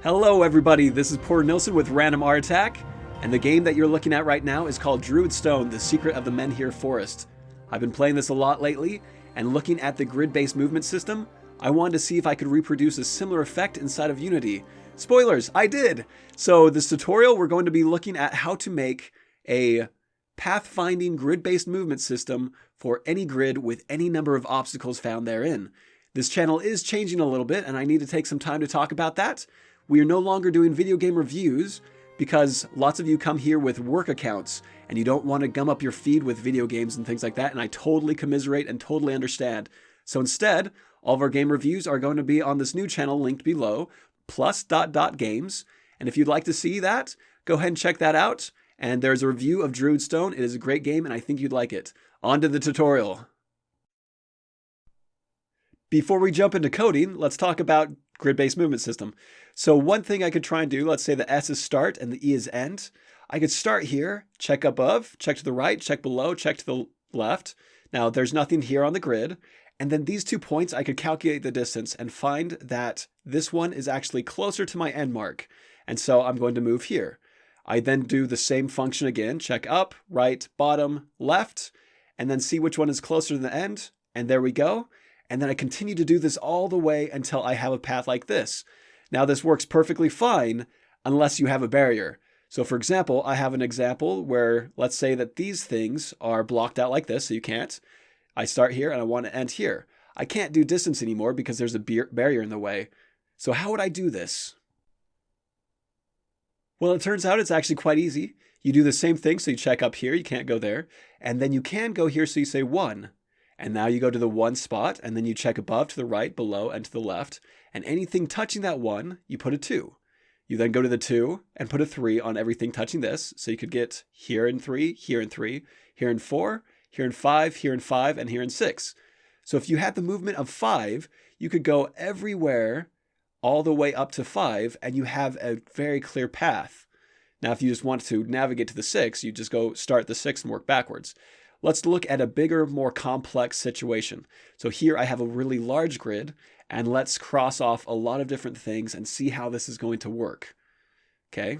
Hello everybody, this is Porter Nilsson with Random Art Attack, and the game that you're looking at right now is called Druidstone, The Secret of the Menhir Forest. I've been playing this a lot lately, and looking at the grid-based movement system, I wanted to see if I could reproduce a similar effect inside of Unity. Spoilers, I did! So this tutorial we're going to be looking at how to make a pathfinding grid-based movement system for any grid with any number of obstacles found therein. This channel is changing a little bit, and I need to take some time to talk about that. We are no longer doing video game reviews because lots of you come here with work accounts and you don't want to gum up your feed with video games and things like that, and I totally commiserate and totally understand. So instead, all of our game reviews are going to be on this new channel linked below, plus.games, and if you'd like to see that, go ahead and check that out. And there's a review of Druidstone. It is a great game and I think you'd like it. On to the tutorial. Before we jump into coding, let's talk about grid-based movement system. So one thing I could try and do, let's say the S is start and the E is end. I could start here, check above, check to the right, check below, check to the left. Now there's nothing here on the grid. And then these 2 points, I could calculate the distance and find that this one is actually closer to my end mark. And so I'm going to move here. I then do the same function again, check up, right, bottom, left, and then see which one is closer to the end. And there we go. And then I continue to do this all the way until I have a path like this. Now this works perfectly fine unless you have a barrier. So for example, I have an example where let's say that these things are blocked out like this, so you can't. I start here and I want to end here. I can't do distance anymore because there's a barrier in the way. So how would I do this? Well, it turns out it's actually quite easy. You do the same thing, so you check up here, you can't go there. And then you can go here, so you say 1. And now you go to the 1 spot, and then you check above, to the right, below, and to the left. And anything touching that 1, you put a 2. You then go to the 2 and put a 3 on everything touching this. So you could get here in 3, here in 3, here in 4, here in 5, here in 5, and here in 6. So if you had the movement of 5, you could go everywhere all the way up to 5, and you have a very clear path. Now, if you just want to navigate to the 6, you just go start the 6 and work backwards. Let's look at a bigger, more complex situation. So here I have a really large grid, and let's cross off a lot of different things and see how this is going to work. Okay,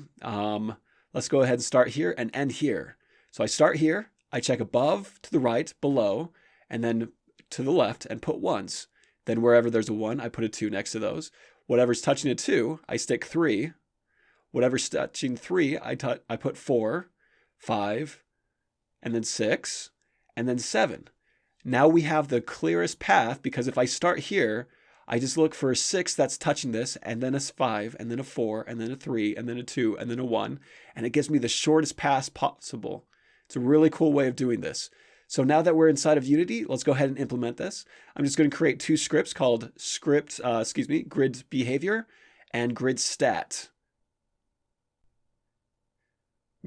let's go ahead and start here and end here. So I start here, I check above, to the right, below, and then to the left and put 1s. Then wherever there's a 1, I put a 2 next to those. Whatever's touching a 2, I stick 3. Whatever's touching 3, I put 4, 5, and then 6, and then 7. Now we have the clearest path because if I start here, I just look for a 6 that's touching this, and then a 5, and then a 4, and then a 3, and then a 2, and then a 1, and it gives me the shortest path possible. It's a really cool way of doing this. So now that we're inside of Unity, let's go ahead and implement this. I'm just going to create 2 scripts called grid behavior and Gridstat.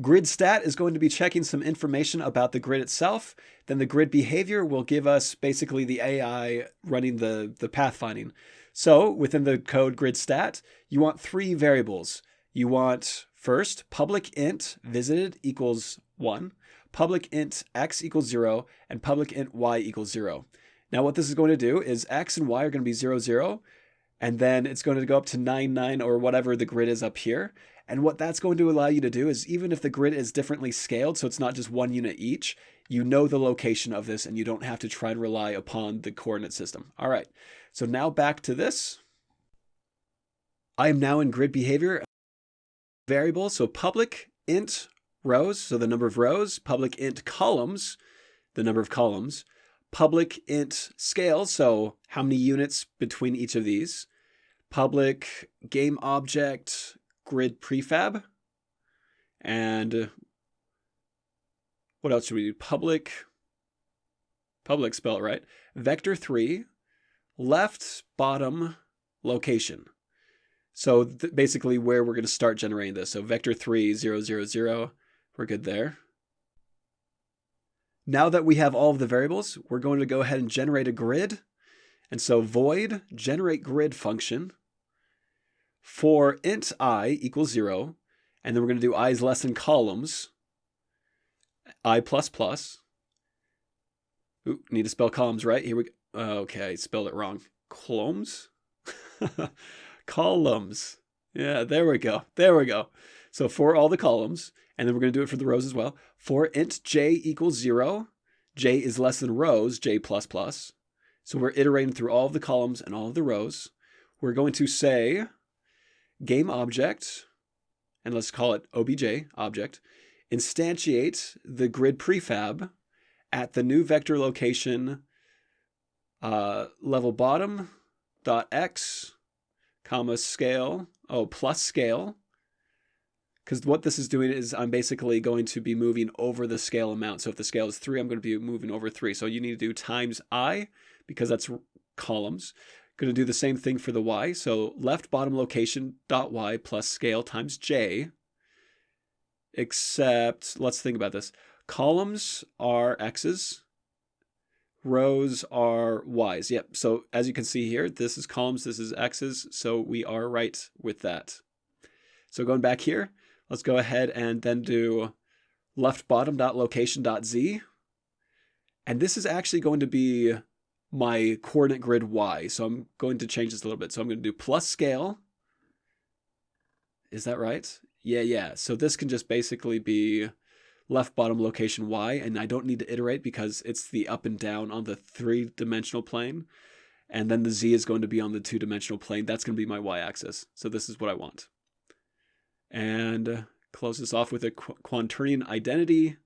Gridstat is going to be checking some information about the grid itself. Then the grid behavior will give us basically the AI running the pathfinding. So within the code Gridstat, you want 3 variables. You want first public int visited equals 1, public int x equals 0, and public int y equals 0. Now what this is going to do is x and y are going to be 0, 0, and then it's going to go up to 9, 9, or whatever the grid is up here. And what that's going to allow you to do is even if the grid is differently scaled, so it's not just 1 unit each, you know the location of this and you don't have to try and rely upon the coordinate system. All right, so now back to this. I am now in grid behavior variable, so public int rows, so the number of rows, public int columns, the number of columns, public int scale, so how many units between each of these, public game object grid prefab, and what else should we do? Public spell it right, vector 3, left bottom location. So basically where we're going to start generating this. So vector 3, 0, 0, 0, we're good there. Now that we have all of the variables, we're going to go ahead and generate a grid. And so void generate grid function for int I equals 0, and then we're going to do I is less than columns, I plus plus. Ooh, need to spell columns right. Here we go. Okay, I spelled it wrong. Columns? Columns. Yeah, there we go. There we go. So for all the columns, and then we're going to do it for the rows as well. For int j equals 0, j is less than rows, j plus plus. So we're iterating through all of the columns and all of the rows. We're going to say game object, and let's call it obj object, instantiate the grid prefab at the new vector location level bottom dot x comma scale, plus scale. Because what this is doing is I'm basically going to be moving over the scale amount. So if the scale is 3, I'm going to be moving over 3. So you need to do times I, because that's columns. Going to do the same thing for the y. So left bottom location dot y plus scale times j. Except, let's think about this. Columns are x's. Rows are y's. Yep. So as you can see here, this is columns, this is x's. So we are right with that. So going back here, let's go ahead and then do left bottom dot location dot z. And this is actually going to be my coordinate grid y. So I'm going to change this a little bit. So I'm going to do plus scale. Is that right? Yeah. So this can just basically be left bottom location y, and I don't need to iterate because it's the up and down on the 3-dimensional plane. And then the z is going to be on the 2-dimensional plane. That's going to be my y-axis. So this is what I want. And close this off with a quaternion identity.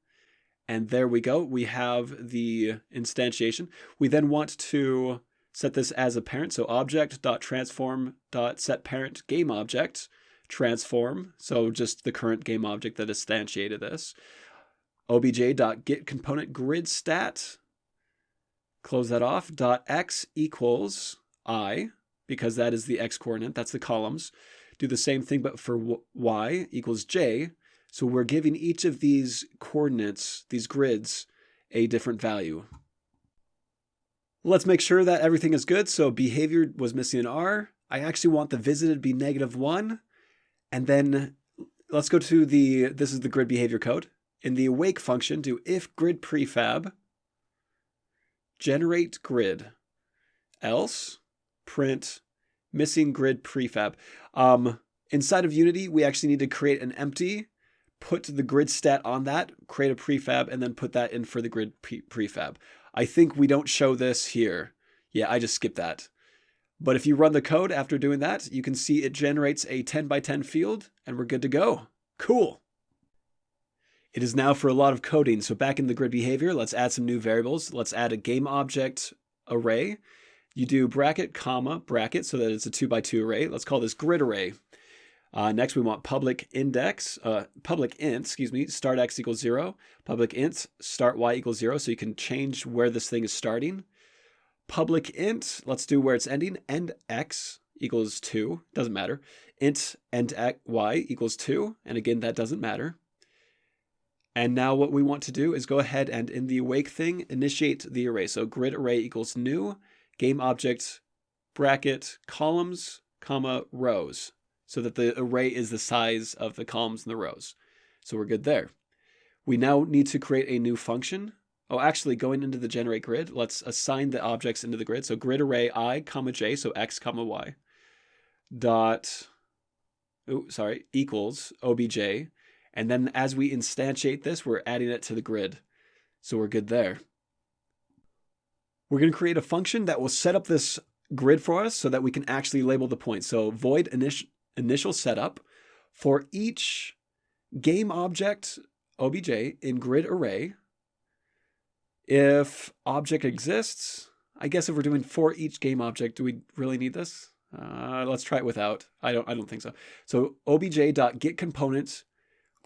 And there we go. We have the instantiation. We then want to set this as a parent. So object.transform.setParent game object transform. So just the current game object that instantiated this. obj.getComponent Gridstat. Close that off. .x equals I, because that is the x coordinate. That's the columns. Do the same thing, but for y equals j. So we're giving each of these coordinates, these grids, a different value. Let's make sure that everything is good. So behavior was missing an R. I actually want the visited to be -1. And then let's go to this is the grid behavior code. In the awake function, do if grid prefab, generate grid, else print missing grid prefab. Inside of Unity, we actually need to create an empty, put the grid stat on that, create a prefab, and then put that in for the grid prefab. I think we don't show this here. Yeah, I just skipped that. But if you run the code after doing that, you can see it generates a 10 by 10 field, and we're good to go. Cool. It is now for a lot of coding. So back in the grid behavior, let's add some new variables. Let's add a game object array. You do bracket, comma, bracket, so that it's a 2 by 2 array. Let's call this grid array. Next, we want public int, start x equals 0. Public int, start y equals 0, so you can change where this thing is starting. Public int, let's do where it's ending, end x equals 2, doesn't matter. Int end y equals 2, and again, that doesn't matter. And now what we want to do is go ahead and in the awake thing, initiate the array. So grid array equals new, game object, bracket, columns, comma, rows, so that the array is the size of the columns and the rows. So we're good there. We now need to create a new function. Oh, actually, going into the generate grid, let's assign the objects into the grid. So grid array I, comma j, so x, comma y, equals obj. And then as we instantiate this, we're adding it to the grid. So we're good there. We're going to create a function that will set up this grid for us so that we can actually label the points. So void initial setup for each game object obj in grid array. If object exists, I guess if we're doing for each game object, do we really need this? Let's try it without. I don't think so. So obj.getComponent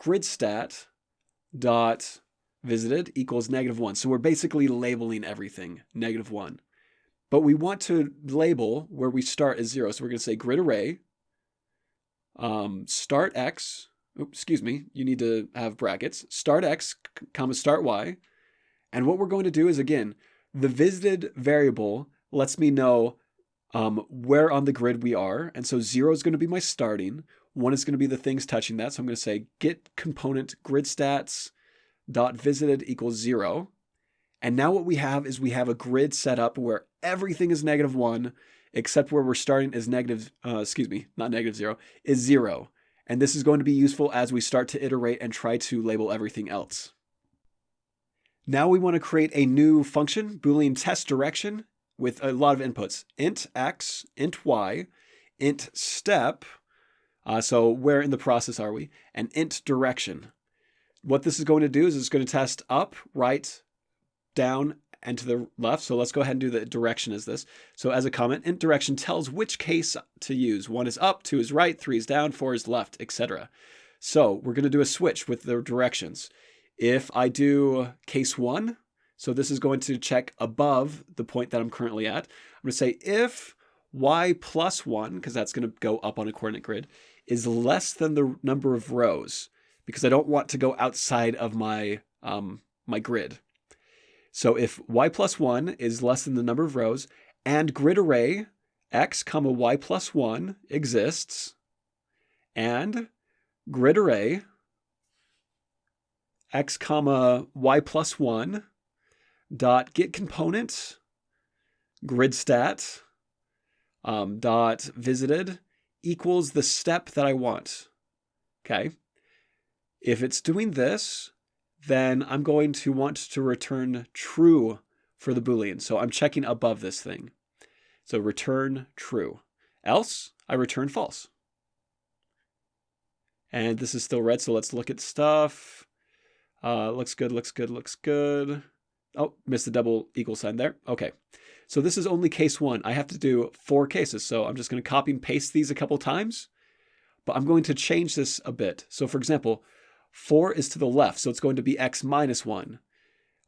Gridstat.visited equals -1. So we're basically labeling everything -1. But we want to label where we start as 0. So we're going to say grid array, start x, you need to have brackets, start x, comma, start y. And what we're going to do is, again, the visited variable lets me know where on the grid we are. And so 0 is going to be my starting. 1 is going to be the things touching that. So I'm going to say get component gridstats.visited equals 0. And now what we have is we have a grid set up where everything is -1 except where we're starting is negative, not negative 0, is 0. And this is going to be useful as we start to iterate and try to label everything else. Now we want to create a new function, Boolean test direction, with a lot of inputs. Int x, int y, int step, so where in the process are we, and int direction. What this is going to do is it's going to test up, right, down, and to the left. So let's go ahead and do the direction as this. So as a comment, int direction tells which case to use. 1 is up, 2 is right, 3 is down, 4 is left, etc. So we're going to do a switch with the directions. If I do case 1, so this is going to check above the point that I'm currently at. I'm going to say if y plus 1, because that's going to go up on a coordinate grid, is less than the number of rows, because I don't want to go outside of my, my grid. So if y plus 1 is less than the number of rows, and grid array x comma y plus 1 exists, and grid array x comma y plus 1 dot get component gridstat dot visited equals the step that I want. Okay. If it's doing this, then I'm going to want to return true for the Boolean. So I'm checking above this thing. So return true. Else, I return false. And this is still red, so let's look at stuff. Looks good, looks good, looks good. Oh, missed the double equal sign there. Okay, so this is only case 1. I have to do 4 cases, so I'm just going to copy and paste these a couple times. But I'm going to change this a bit. So for example, 4 is to the left, so it's going to be x minus 1.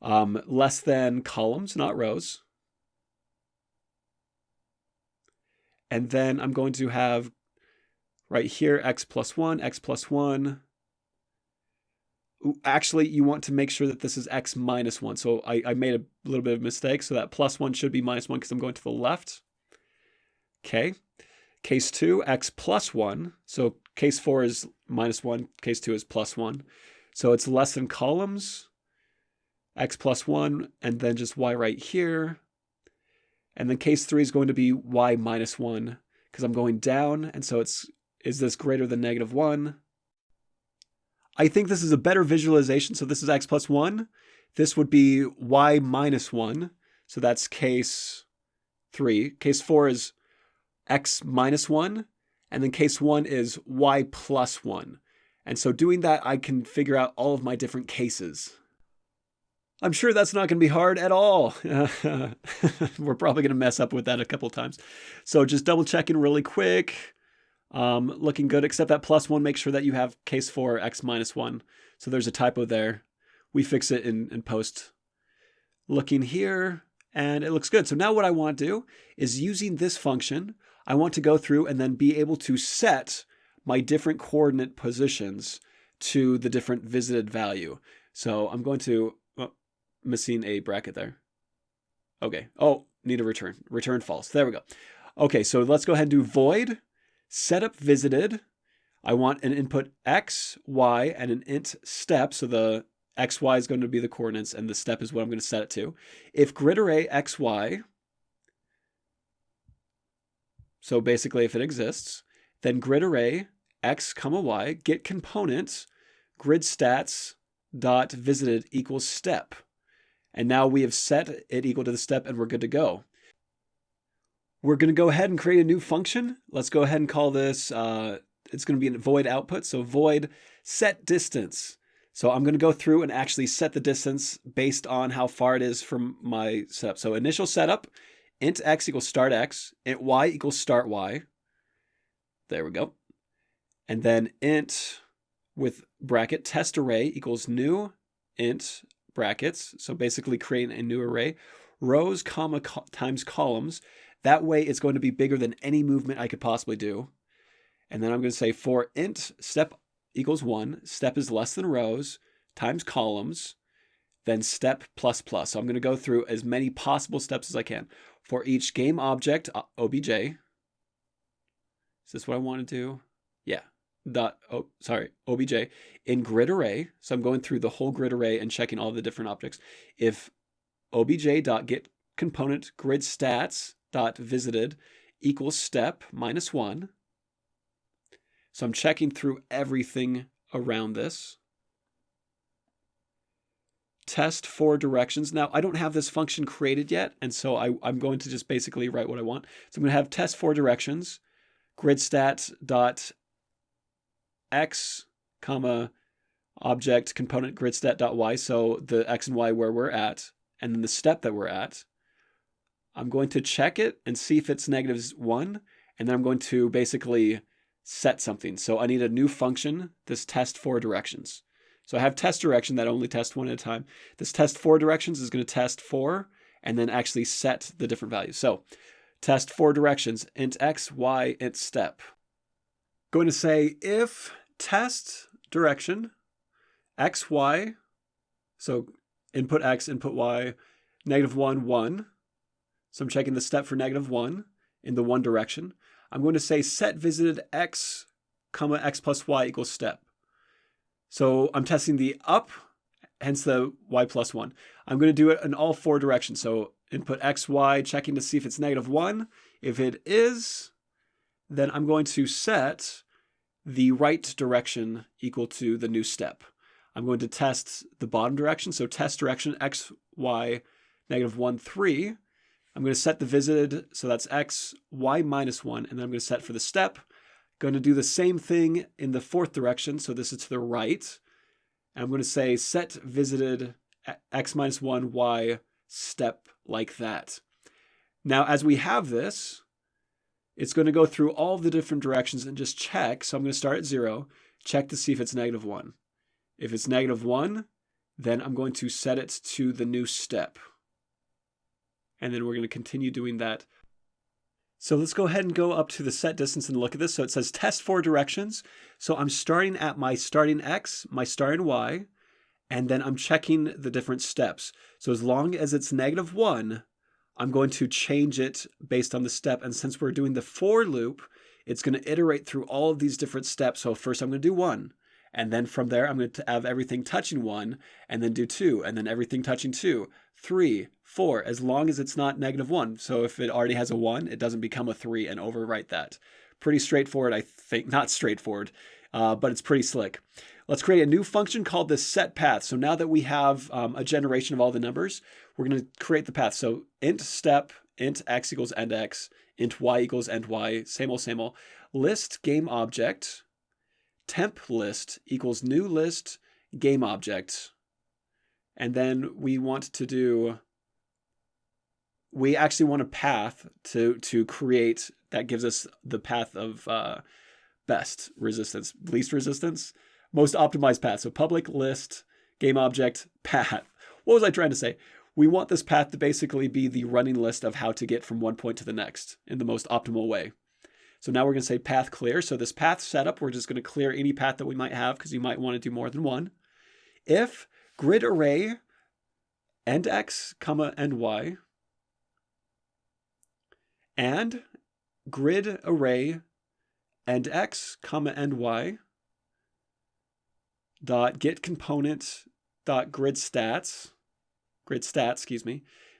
Less than columns, not rows. And then I'm going to have right here x plus 1, x plus 1. Ooh, actually, you want to make sure that this is x minus 1. So I made a little bit of a mistake. So that plus 1 should be minus 1 because I'm going to the left. Okay. Case 2, x plus 1. So case 4 is minus 1. Case 2 is plus 1. So it's less than columns, x plus 1, and then just y right here. And then case 3 is going to be y minus 1 because I'm going down. And so is this greater than negative 1? I think this is a better visualization. So this is x plus 1. This would be y minus 1. So that's case 3. Case 4 is x minus 1. And then case 1 is y plus 1. And so doing that, I can figure out all of my different cases. I'm sure that's not going to be hard at all. We're probably going to mess up with that a couple times. So just double checking really quick. Looking good, except that plus 1, make sure that you have case 4, x minus 1. So there's a typo there. We fix it in post. Looking here, and it looks good. So now what I want to do is using this function, I want to go through and then be able to set my different coordinate positions to the different visited value. So I'm going to, missing a bracket there. Okay, oh, need a return. Return false. There we go. Okay, so let's go ahead and do void. Setup visited. I want an input x, y, and an int step. So the x, y is going to be the coordinates, and the step is what I'm going to set it to. If grid array x, y, so basically if it exists, then grid array x, comma y, get component gridstats dot visited equals step. And now we have set it equal to the step, and we're good to go. We're going to go ahead and create a new function. Let's go ahead and call this, it's going to be a void output. So void set distance. So I'm going to go through and actually set the distance based on how far it is from my setup. So initial setup, int x equals start x, int y equals start y. There we go. And then int with bracket test array equals new int brackets. So basically creating a new array, rows, comma, times columns. That way it's going to be bigger than any movement I could possibly do. And then I'm going to say for int step equals 1, step is less than rows, times columns, then step plus plus. So I'm going to go through as many possible steps as I can. For each game object, obj, is this what I want to do? Yeah. Obj, in grid array. So I'm going through the whole grid array and checking all the different objects. If obj.getComponent gridstats dot visited equals step minus 1. So I'm checking through everything around this. Test for directions. Now, I don't have this function created yet, and so I'm going to just basically write what I want. So I'm going to have test for directions, gridstat.x, comma, object component gridstat.y, so the x and y where we're at, and then the step that we're at. I'm going to check it and see if it's -1, and then I'm going to basically set something. So I need a new function, this test for directions. So I have test direction that only tests one at a time. This test for directions is going to test for and then actually set the different values. So test for directions, int x, y, int step. Going to say if test direction x, y, so input x, input y, -1, 1. So I'm checking the step for -1 in the one direction. I'm going to say set visited x, comma, x plus y equals step. So I'm testing the up, hence the y plus 1. I'm going to do it in all 4 directions. So input x, y, checking to see if it's -1. If it is, then I'm going to set the right direction equal to the new step. I'm going to test the bottom direction. So test direction x, y, -1, 3. I'm going to set the visited, so that's x, y minus 1, and then I'm going to set for the step. Going to do the same thing in the 4th direction, so this is to the right. And I'm going to say set visited x minus 1, y, step like that. Now, as we have this, it's going to go through all the different directions and just check. So I'm going to start at 0, check to see if it's -1. If it's -1, then I'm going to set it to the new step. And then we're going to continue doing that. So let's go ahead and go up to the set distance and look at this. So it says test for directions. So I'm starting at my starting x, my starting y, and then I'm checking the different steps. So as long as it's -1, I'm going to change it based on the step. And since we're doing the for loop, it's going to iterate through all of these different steps. So first I'm going to do 1. And then from there, I'm going to have everything touching 1, and then do 2, and then everything touching 2, 3, 4, as long as it's not -1. So if it already has a 1, it doesn't become a 3 and overwrite that. Pretty straightforward, I think. Not straightforward, but it's pretty slick. Let's create a new function called the set path. So now that we have a generation of all the numbers, we're going to create the path. So int step, int x equals end x, int y equals end y, same old, list game object, temp list equals new list game object. And then we want to do, we actually want a path to create that gives us the path of best resistance, least resistance, most optimized path. So public list game object path. What was I trying to say? We want this path to basically be the running list of how to get from one point to the next in the most optimal way. So now we're going to say path clear. So this path setup, we're just going to clear any path that we might have because you might want to do more than one. If grid array end x, comma, end y, and grid array end x, comma, end y, dot get component dot gridstat,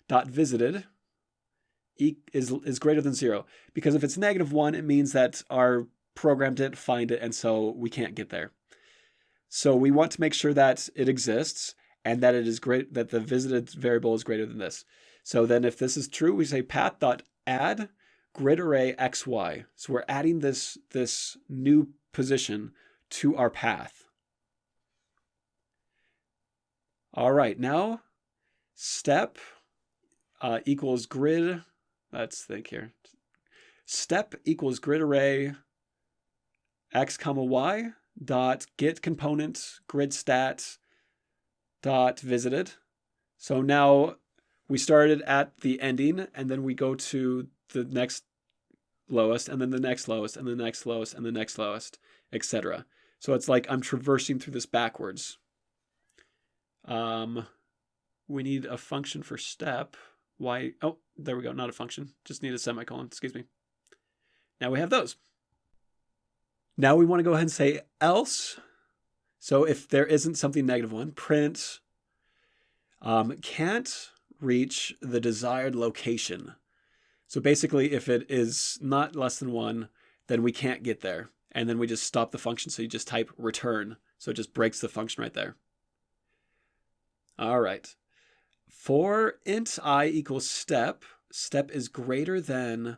dot visited is greater than 0. Because if it's -1, it means that our program didn't find it, and so we can't get there. So we want to make sure that it exists and that it is great, that the visited variable is greater than this. So then if this is true, we say path.add grid array xy. So we're adding this new position to our path. All right, now step equals grid. Let's think here. Step equals grid array x, comma, y dot get component gridstat dot visited. So now we started at the ending, and then we go to the next lowest, and then the next lowest, and the next lowest, and the next lowest, etc. So it's like I'm traversing through this backwards. We need a function for step. Why? Oh, there we go. Not a function. Just need a semicolon. Excuse me. Now we have those. Now we want to go ahead and say else. So if there isn't something -1, print can't reach the desired location. So basically, if it is not less than 1, then we can't get there. And then we just stop the function. So you just type return. So it just breaks the function right there. All right. For int I equals step, step is greater than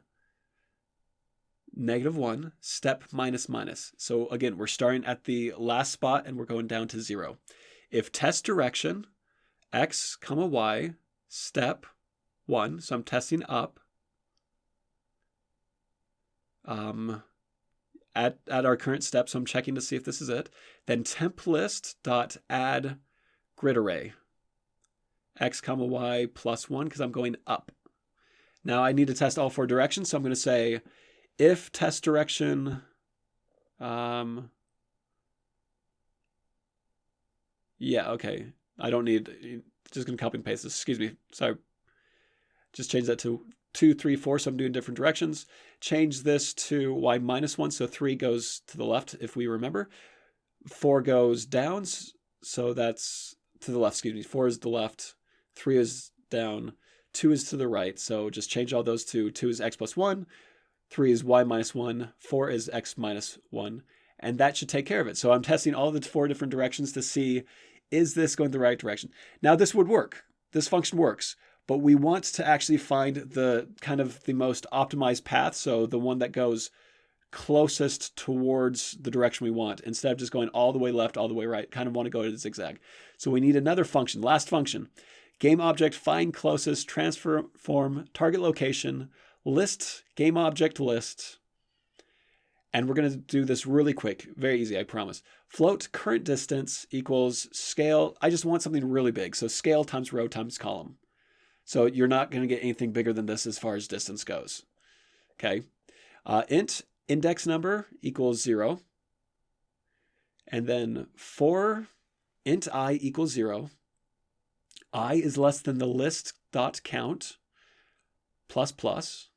-1, step minus minus. So again, we're starting at the last spot and we're going down to 0. If test direction, x, y, step 1, so I'm testing up, at our current step, so I'm checking to see if this is it, then temp list dot add grid array, x, y plus 1, because I'm going up. Now I need to test all 4 directions, so I'm going to say if test direction, yeah, okay. I don't need, just going to copy and paste this. Excuse me. Sorry. Just change that to 2, 3, 4. So I'm doing different directions. Change this to y minus 1. So 3 goes to the left, if we remember. 4 goes down. So that's to the left. Excuse me. 4 is the left. 3 is down. 2 is to the right. So just change all those to 2 is x plus 1. 3 is y minus 1. 4 is x minus 1. And that should take care of it. So I'm testing all the 4 different directions to see, is this going the right direction? Now this would work. This function works. But we want to actually find the kind of the most optimized path. So the one that goes closest towards the direction we want, instead of just going all the way left, all the way right. Kind of want to go to the zigzag. So we need another function, last function. Game object, find closest, transform, target location, list, game object list. And we're going to do this really quick. Very easy, I promise. Float current distance equals scale. I just want something really big. So scale times row times column. So you're not going to get anything bigger than this as far as distance goes. Okay. Int index number equals 0. And then for int I equals 0, I is less than the list dot count plus plus.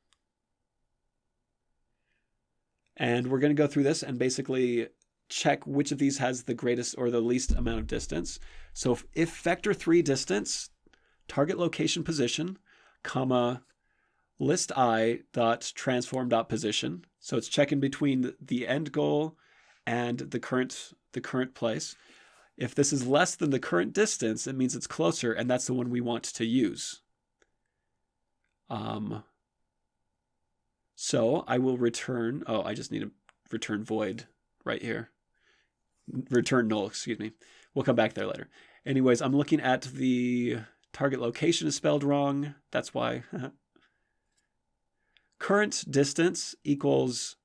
And we're going to go through this and basically check which of these has the greatest or the least amount of distance. So if vector 3 distance, target location position, comma, list I dot transform dot position. So it's checking between the end goal and the current place. If this is less than the current distance, it means it's closer, and that's the one we want to use. So I will return, I just need to return void right here. Return null, excuse me. We'll come back there later. Anyways, I'm looking at the target location is spelled wrong. That's why. Current distance equals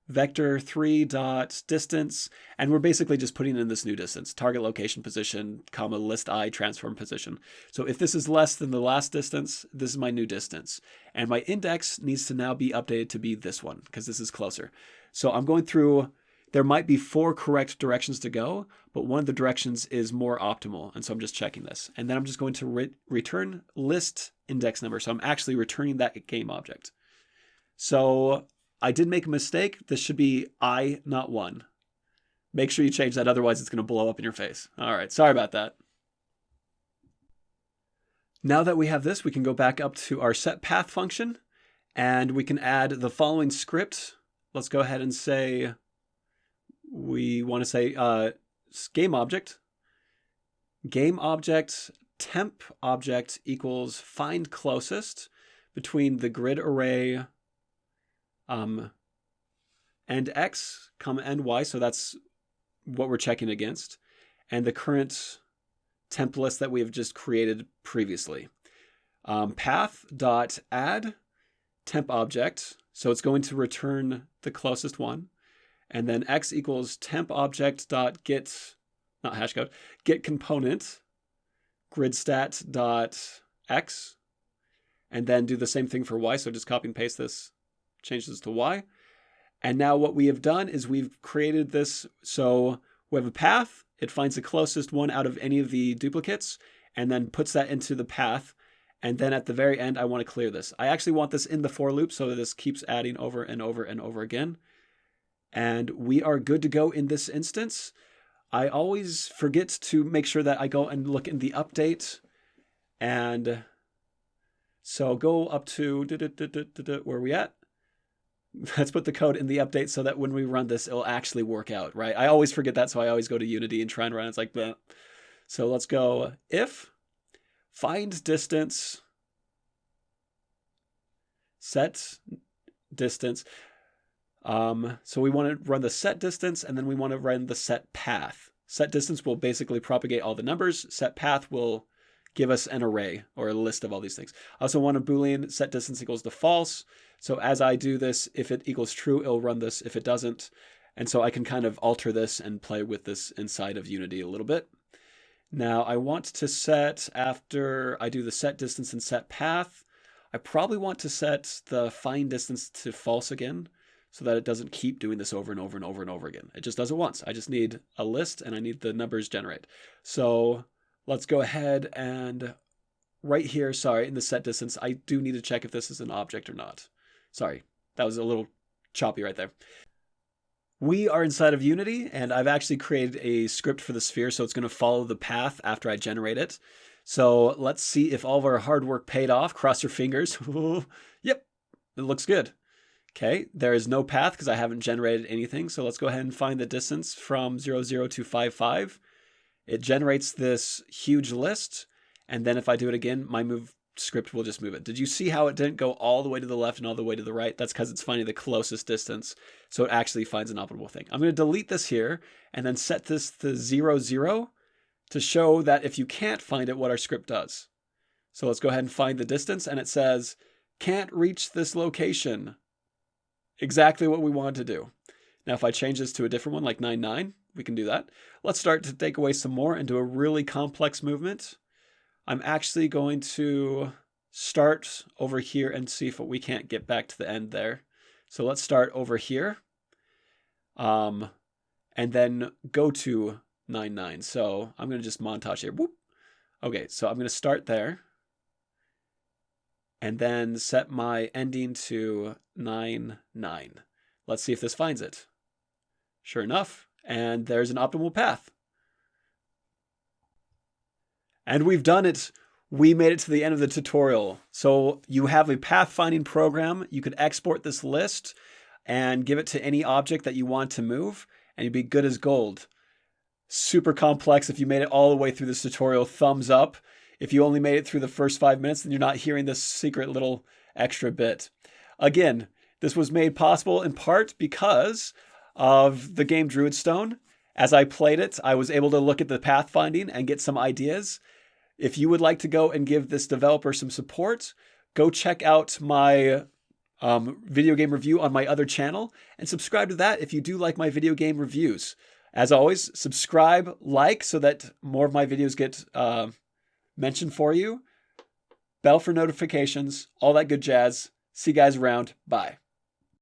vector 3 dot distance, and we're basically just putting in this new distance, target location position, comma, list I transform position. So if this is less than the last distance, this is my new distance. And my index needs to now be updated to be this one, because this is closer. So I'm going through, there might be 4 correct directions to go, but one of the directions is more optimal. And so I'm just checking this. And then I'm just going to return list index number. So I'm actually returning that game object. So I did make a mistake. This should be I, not 1. Make sure you change that, otherwise it's going to blow up in your face. All right, sorry about that. Now that we have this, we can go back up to our set path function, and we can add the following script. Let's go ahead and say, we want to say game object temp object equals find closest between the grid array and x, comma, and y, so that's what we're checking against, and the current temp list that we have just created previously. Path dot add temp object, so it's going to return the closest one, and then x equals temp object dot get, not hash code, get component gridstat dot x, and then do the same thing for y, so just copy and paste this. Change this to y. And now what we have done is we've created this. So we have a path. It finds the closest one out of any of the duplicates and then puts that into the path. And then at the very end, I want to clear this. I actually want this in the for loop so that this keeps adding over and over and over again. And we are good to go in this instance. I always forget to make sure that I go and look in the update and So go up to, where are we at? Let's put the code in the update so that when we run this, it'll actually work out, right? I always forget that, so I always go to Unity and try and run. It's like, bleh. So let's go if find distance, set distance. So we want to run the set distance, and then we want to run the set path. Set distance will basically propagate all the numbers. Set path will give us an array or a list of all these things. I also want a Boolean set distance equals to false. So as I do this, if it equals true, it'll run this. If it doesn't, and so I can kind of alter this and play with this inside of Unity a little bit. Now I want to set, after I do the set distance and set path, I probably want to set the find distance to false again, so that it doesn't keep doing this over and over and over and over again. It just does it once. I just need a list and I need the numbers generate. So let's go ahead and right here, sorry, in the set distance, I do need to check if this is an object or not. Sorry, that was a little choppy right there. We are inside of Unity, and I've actually created a script for the sphere, so it's going to follow the path after I generate it. So let's see if all of our hard work paid off. Cross your fingers. Yep, it looks good. Okay, there is no path because I haven't generated anything. So let's go ahead and find the distance from 0, 0 to 5, 5. It generates this huge list. And then if I do it again, my move script will just move it. Did you see how it didn't go all the way to the left and all the way to the right? That's because it's finding the closest distance. So it actually finds an operable thing. I'm going to delete this here and then set this to 0, 0 to show that if you can't find it, what our script does. So let's go ahead and find the distance. And it says, can't reach this location. Exactly what we want to do. Now, if I change this to a different one, like 9, 9, we can do that. Let's start to take away some more and do a really complex movement. I'm actually going to start over here and see if we can't get back to the end there. So let's start over here. And then go to 9, 9. So I'm going to just montage here. Whoop. Okay, so I'm going to start there. And then set my ending to 9, 9. Let's see if this finds it. Sure enough, and there's an optimal path. And we've done it. We made it to the end of the tutorial. So you have a pathfinding program. You could export this list and give it to any object that you want to move, and you'd be good as gold. Super complex. If you made it all the way through this tutorial, thumbs up. If you only made it through the first 5 minutes, then you're not hearing this secret little extra bit. Again, this was made possible in part because of the game Druidstone. As I played it, I was able to look at the pathfinding and get some ideas. If you would like to go and give this developer some support, go check out my video game review on my other channel and subscribe to that if you do like my video game reviews. As always, subscribe, like, so that more of my videos get mentioned for you. Bell for notifications, all that good jazz. See you guys around. Bye.